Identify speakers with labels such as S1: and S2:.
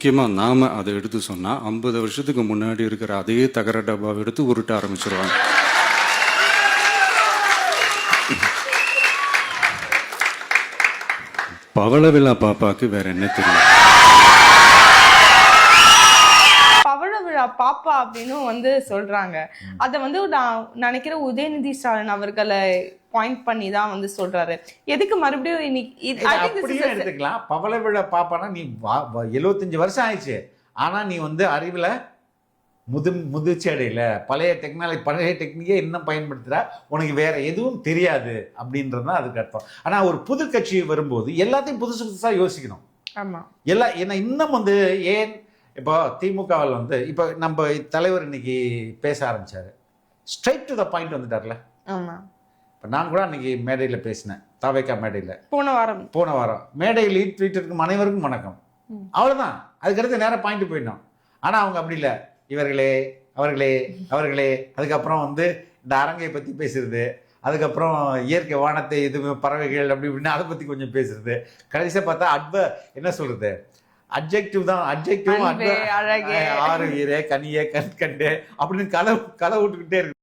S1: முக்கியமாக நாம் அதை எடுத்து சொன்னால் 50 வருஷத்துக்கு முன்னாடி இருக்கிற அதே தகர டப்பாவை எடுத்து உருட்ட ஆரம்பிச்சிருவாங்க. பவளவிழா பாப்பாக்கு வேற என்ன தெரியும்?
S2: பவளவிழா பாப்பா அப்படின்னு சொல்றாங்க. அதை நான் நினைக்கிறேன் உதயநிதி ஸ்டாலின் அவர்களை பாயிண்ட் பண்ணி தான் சொல்றாரு. எதுக்கு மறுபடியும் இன்னைக்கு
S3: அப்படியே எடுத்துக்கலாம். பவளவிழா பாப்பானா நீ 75 வருஷம் ஆயிடுச்சு, ஆனா நீ அறிவுல முதிர்ச்சி அடையில, பழைய டெக்னிக்கே இன்னும் பயன்படுத்துற, உனக்கு வேற எதுவும் தெரியாது அப்படின்றது தான் அதுக்கு அர்த்தம். ஆனா ஒரு புது கட்சி வரும்போது எல்லாத்தையும் புதுசு புதுசா யோசிக்கணும்.
S2: ஆமா,
S3: எல்லாம் என்ன இன்னும் ஏன் இப்போ திமுகவில் இப்போ நம்ம தலைவர் இன்னைக்கு பேச ஆரம்பிச்சாரு, ஸ்ட்ரைட் டு த பாயிண்ட் வந்துட்டார்ல.
S2: ஆமா,
S3: இப்போ நான் கூட அன்னைக்கு மேடையில் பேசினேன், தாவேக்கா மேடையில் போன வாரம் மேடையில் ட்வீட்டருக்கு அனைவருக்கும் வணக்கம், அவ்வளோதான். அதுக்கடுத்து நேரம் பாயிண்ட் போயிடணும். ஆனால் அவங்க அப்படி இல்லை, இவர்களே அவர்களே அவர்களே, அதுக்கப்புறம் இந்த அரங்கை பற்றி பேசுறது, அதுக்கப்புறம் இயற்கை வானத்தை இது பறவைகள் அப்படி இப்படின்னு அதை பற்றி கொஞ்சம் பேசுறது, கடைசியாக பார்த்தா என்ன சொல்றது, அட்ஜெக்டிவ் தான், அட்ஜெக்டிவ் ஆறு வீரே கனியே கண் கண்டு அப்படின்னு கதை விட்டுக்கிட்டே இருக்கு.